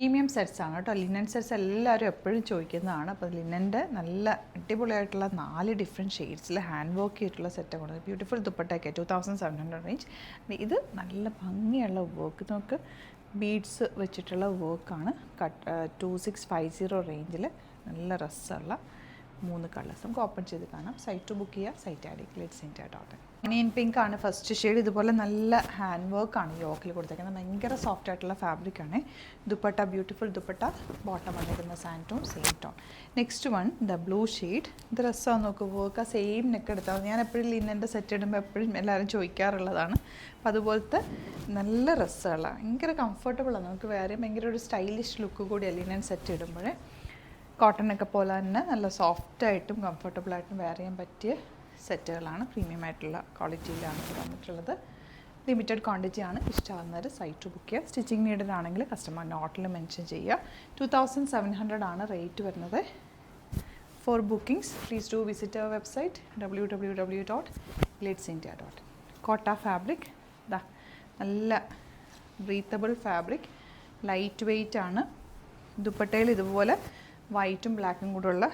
Premium sets ആണ് കേട്ടോ. Linen sets എല്ലാവരും എപ്പോഴും ചോദിക്കുന്നതാണ്. അപ്പോൾ ലിനൻ്റെ നല്ല അടിപൊളിയായിട്ടുള്ള 4 ഡിഫറെൻറ്റ് ഷെയ്ഡ്സിൽ ഹാൻഡ് വർക്ക് ചെയ്തിട്ടുള്ള സെറ്റാണ് കൊടുക്കുന്നത്. ബ്യൂട്ടിഫുൾ ദുപ്പട്ടയൊക്കെ 2700 റേഞ്ച്. ഇത് നല്ല ഭംഗിയുള്ള വർക്ക്, നമുക്ക് ബീഡ്സ് വെച്ചിട്ടുള്ള വർക്കാണ്. 2650 റേഞ്ചിൽ നല്ല രസമുള്ള 3 കളേഴ്സ് നമുക്ക് ഓപ്പൺ ചെയ്ത് കാണാം. സൈറ്റ് ബുക്ക് ചെയ്യുക, സൈറ്റ് ആഡ് ചെയ്യുക. ലെറ്റ്സ് ഇന്ത്യ.in. ഒനിയൻ പിങ്ക് ആണ് ഫസ്റ്റ് ഷെയ്ഡ്. ഇതുപോലെ നല്ല ഹാൻഡ് വർക്കാണ് യോക്കിൽ കൊടുത്തേക്കുന്നത്. ഭയങ്കര സോഫ്റ്റ് ആയിട്ടുള്ള ഫാബ്രിക്കാണ്. ദുപ്പട്ട ബ്യൂട്ടിഫുൾ ദുപ്പട്ട, ബോട്ടം വന്നിരുന്ന sand tone, same tone. Next one the blue shade. ഇത് രസമാണ്, നോക്ക് വർക്ക് ആ സെയിം നെക്ക് എടുത്താൽ. ഞാൻ എപ്പോഴും ലിനൻ്റെ സെറ്റ് ഇടുമ്പോൾ എപ്പോഴും എല്ലാവരും ചോദിക്കാറുള്ളതാണ്. അപ്പോൾ അതുപോലത്തെ നല്ല രസമുള്ള ഭയങ്കര കംഫർട്ടബിളാണ്. നമുക്ക് വേറെ ഭയങ്കര ഒരു സ്റ്റൈലിഷ് ലുക്ക് കൂടിയാണ് ലിനൻ സെറ്റ് ഇടുമ്പോൾ. കോട്ടണൊക്കെ പോലെ തന്നെ നല്ല സോഫ്റ്റായിട്ടും കംഫർട്ടബിളായിട്ടും വെയർ ചെയ്യാൻ പറ്റിയ സെറ്റുകളാണ്. പ്രീമിയം ആയിട്ടുള്ള ക്വാളിറ്റിയിലാണ് വന്നിട്ടുള്ളത്. ലിമിറ്റഡ് ക്വാണ്ടിറ്റി ആണ്. ഇഷ്ടമാകുന്നവർ സൈറ്റ് ബുക്ക് ചെയ്യുക. സ്റ്റിച്ചിങ് നീഡഡ് ആണെങ്കിൽ കസ്റ്റമർ നോട്ടിൽ മെൻഷൻ ചെയ്യുക. 2700 ആണ് റേറ്റ് വരുന്നത്. For bookings please do visit our website www.glitzeindia.in. Kota fabric, ഇതാ നല്ല ബ്രീത്തബിൾ ഫാബ്രിക്, ലൈറ്റ് വെയ്റ്റ് ആണ്. ദുപ്പട്ടയിൽ ഇതുപോലെ വൈറ്റും ബ്ലാക്കും കൂടെയുള്ള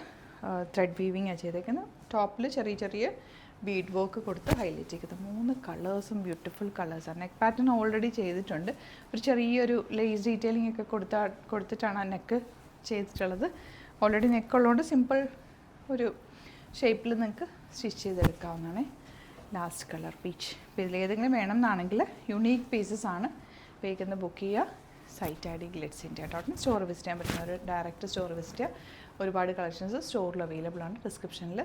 ത്രെഡ് വീവിങ്ങാണ് ചെയ്തേക്കുന്നത്. ടോപ്പിൽ ചെറിയ ചെറിയ ബീഡ് വർക്ക് കൊടുത്ത് ഹൈലൈറ്റ് ചെയ്തത്. 3 കളേഴ്സും ബ്യൂട്ടിഫുൾ കളേഴ്സാണ്. നെക്ക് പാറ്റേൺ ഓൾറെഡി ചെയ്തിട്ടുണ്ട്. ഒരു ചെറിയൊരു ലേസ് ഡീറ്റെയിലിംഗ് ഒക്കെ കൊടുത്തിട്ടാണ് ആ നെക്ക് ചെയ്തിട്ടുള്ളത്. ഓൾറെഡി നെക്ക് ഉള്ളതുകൊണ്ട് സിമ്പിൾ ഒരു ഷേപ്പിൽ നിങ്ങൾക്ക് സ്റ്റിച്ച് ചെയ്തെടുക്കാവുന്നതാണ്. Last colour peach. ഇപ്പോൾ ഇതിലേതെങ്കിലും വേണം എന്നാണെങ്കിൽ യുണീക്ക് പീസസ് ആണ്. വേഗം ബുക്ക് ചെയ്യുക. സൈറ്റ് ഐ ഡി glitzeindia.in. സ്റ്റോർ വിസിറ്റ് ചെയ്യാൻ പറ്റുന്നവർ ഡയറക്റ്റ് സ്റ്റോർ വിസിറ്റ് ചെയ്യുക. ഒരുപാട് കളക്ഷൻസ് സ്റ്റോറിൽ അവൈലബിൾ ആണ്. ഡിസ്ക്രിപ്ഷനിൽ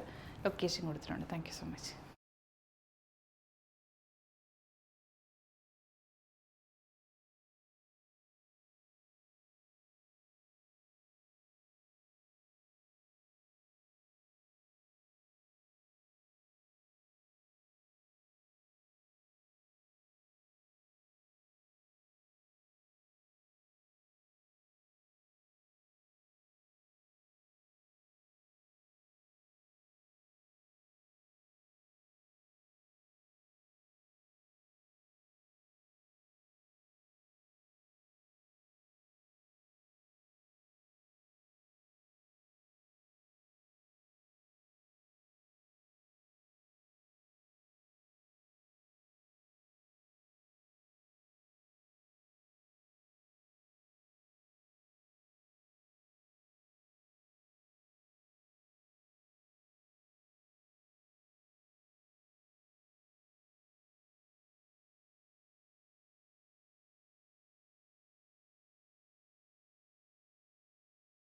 ലൊക്കേഷൻ കൊടുത്തിട്ടുണ്ട്. Thank you so much.